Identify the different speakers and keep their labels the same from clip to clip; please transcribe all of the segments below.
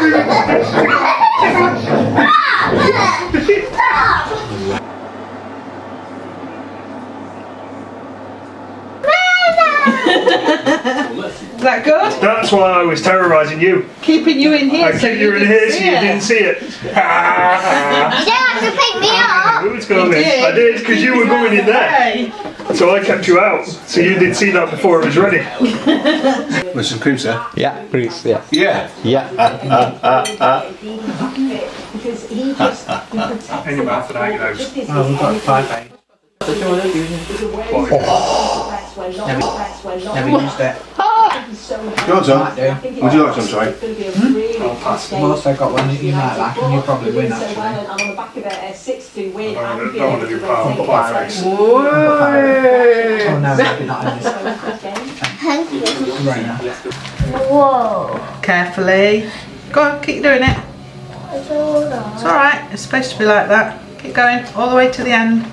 Speaker 1: Is that good?
Speaker 2: That's why I was terrorising you.
Speaker 1: Keeping you in here.
Speaker 2: I kept you in here so you didn't see it.
Speaker 3: You don't have to pick me up.
Speaker 2: Who's going in? I did because you were going in there. So I kept you out. So you didn't see that before it was ready.
Speaker 4: With some cream, sir?
Speaker 5: Yeah, please, yeah.
Speaker 4: Yeah.
Speaker 5: Yeah.
Speaker 2: In your mouth and out your nose.
Speaker 1: Oh, we've got 5 eggs. Never used it.
Speaker 4: You want some? Would you like some, sorry?
Speaker 2: I'll pass.
Speaker 1: I've also got one that you might like and you'll probably win actually.
Speaker 2: I don't want to do power, but 5 eggs.
Speaker 1: Oh no, maybe not in this. Right now.
Speaker 3: Whoa.
Speaker 1: Carefully. Go on, keep doing it. It's alright, it's supposed to be like that. Keep going, all the way to the end.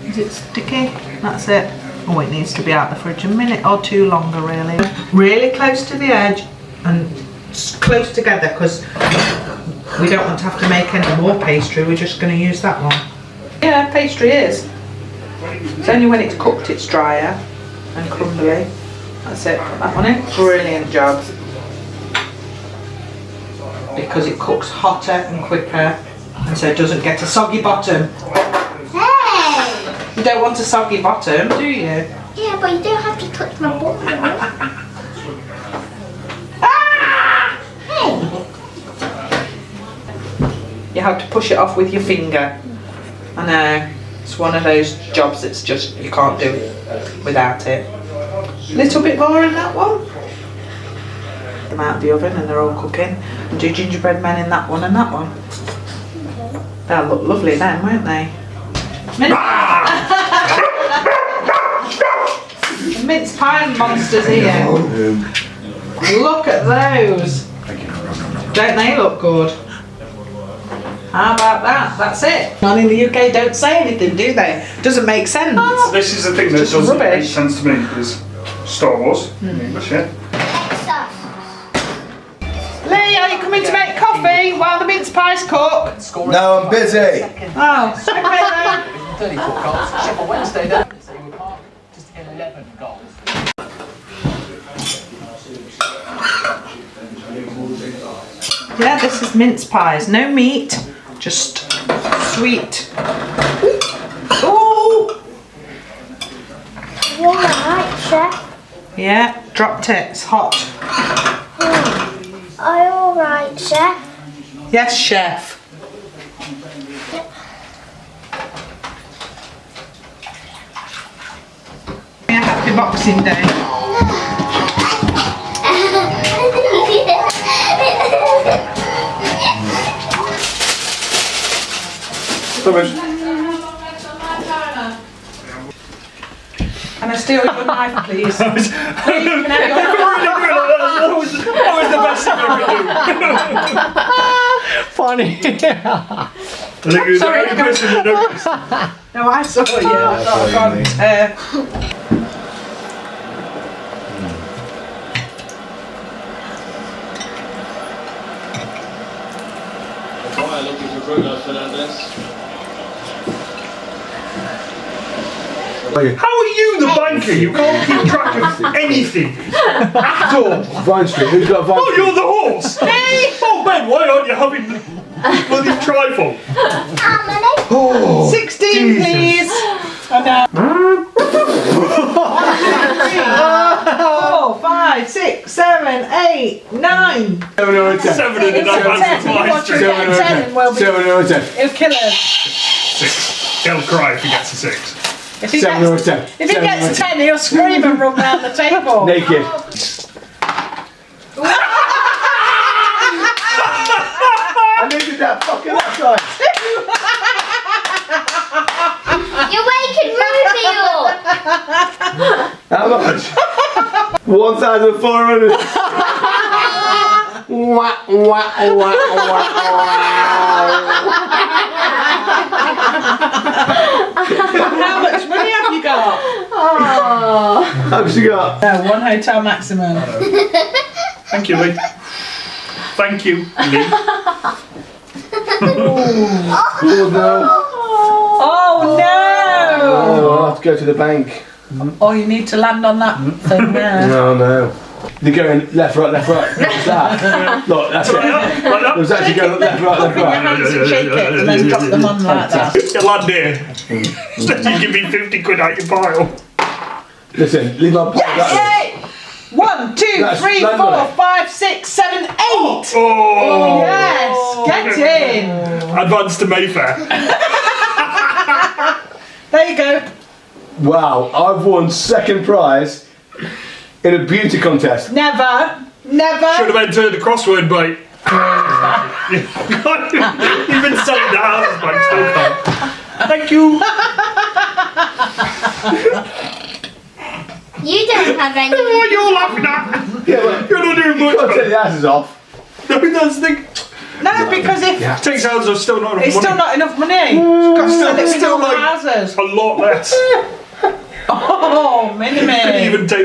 Speaker 1: Is it sticky? That's it. Oh, it needs to be out the fridge a minute or two longer, really. Really close to the edge and close together because we don't want to have to make any more pastry. We're just going to use that one. Yeah, pastry is. It's only when it's cooked it's drier and crumbly. That's it. Put that one in. Brilliant job. Because it cooks hotter and quicker and so it doesn't get a soggy bottom. You don't want a soggy bottom, do you?
Speaker 3: Yeah, but you don't have to touch my bottom. Hey!
Speaker 1: You have to push it off with your finger. I know. It's one of those jobs that's just, you can't do it without it. A little bit more in that one. Them out of the oven and they're all cooking. And do gingerbread men in that one and that one. They'll look lovely then, won't they? The mince pie monsters here. Look at those. Don't they look good? How about that? That's it. None in the UK don't say anything, do they? Doesn't make sense.
Speaker 2: This is the thing that
Speaker 1: Just
Speaker 2: doesn't make
Speaker 1: rubbish.
Speaker 2: sense to me is Star Wars in English, yeah?
Speaker 1: Lee, are you coming to make coffee while the mince pies cook?
Speaker 4: No, I'm busy.
Speaker 1: Oh, okay then.
Speaker 6: 34 goals. Sheffield Wednesday then. So you were marked just to get 11 goals.
Speaker 1: Yeah, this is mince pies. No meat, just sweet. Ooh!
Speaker 3: You alright, Chef?
Speaker 1: Yeah, dropped it. It's hot.
Speaker 3: Are you alright, Chef?
Speaker 1: Yes, chef. Yeah, happy Boxing Day. Can I steal your knife, please? Please, can I have your knife?
Speaker 2: That was the best thing I could do.
Speaker 5: Funny.
Speaker 2: I think he was the only person that noticed.
Speaker 1: No, I saw you. I thought I'd gone,
Speaker 2: How are you the banker? You can't keep track of anything at all.
Speaker 4: Vine Street, who's got Vine
Speaker 2: Oh,
Speaker 4: Street?
Speaker 2: you're the horse! Hey! Oh, Ben, why aren't you having the bloody trifle?
Speaker 4: Oh,
Speaker 1: 16,
Speaker 2: Jesus.
Speaker 1: please. And 4, 5, 6, 7, 8, 9.
Speaker 4: 7 or 10.
Speaker 2: 7 and a half answers to my history.
Speaker 1: 7 or 10. Well,
Speaker 4: 7 or 10.
Speaker 1: he'll kill us.
Speaker 2: 6. He'll cry if he gets a 6.
Speaker 1: If he
Speaker 4: 7
Speaker 1: gets,
Speaker 4: or 10.
Speaker 1: if he gets 10, he'll scream and run round the table.
Speaker 4: Naked. I needed that fucking last time.
Speaker 3: You're waking Ruby up!
Speaker 4: How much? 1,400. Wah, wah, wah, wah,
Speaker 1: How much money have you got?
Speaker 4: How much you got?
Speaker 1: No, 1 hotel maximum.
Speaker 2: Thank you, Lee. Thank you, Lee.
Speaker 4: Oh no.
Speaker 1: Oh no!
Speaker 4: I'll have to go to the bank.
Speaker 1: Oh, you need to land on that thing there.
Speaker 4: No, no. They're going left, right, left, right. What's that? Look, that's it.
Speaker 2: Right up.
Speaker 4: It was actually going left, right, left,
Speaker 1: Open your
Speaker 4: right.
Speaker 1: hands and shake it and then drop them on like that.
Speaker 2: You land here. Then you give me 50 quid out your pile.
Speaker 4: Listen, leave my plate that way.
Speaker 1: 1, 2,
Speaker 4: That's
Speaker 1: 3,
Speaker 4: land
Speaker 1: 4,
Speaker 4: on it.
Speaker 1: 5, 6, 7, 8.
Speaker 2: Oh!
Speaker 1: Yes, get in.
Speaker 2: Advance to Mayfair.
Speaker 1: There you go.
Speaker 4: Wow, I've won second prize in a beauty contest.
Speaker 1: Never.
Speaker 2: Should have entered the crossword, mate. You've been selling the houses, mate. Still can't. Thank you.
Speaker 3: You don't have any.
Speaker 2: What you're laughing at?
Speaker 4: Yeah, but
Speaker 2: You're not doing much.
Speaker 4: you've got to take
Speaker 2: mate.
Speaker 4: the asses off.
Speaker 2: No, that's the thing.
Speaker 1: No, because if
Speaker 2: Takes houses are still not enough
Speaker 1: it's
Speaker 2: money.
Speaker 1: still not enough money, it's still
Speaker 2: like
Speaker 1: houses.
Speaker 2: a lot less.
Speaker 1: Oh, mini me.
Speaker 2: Even take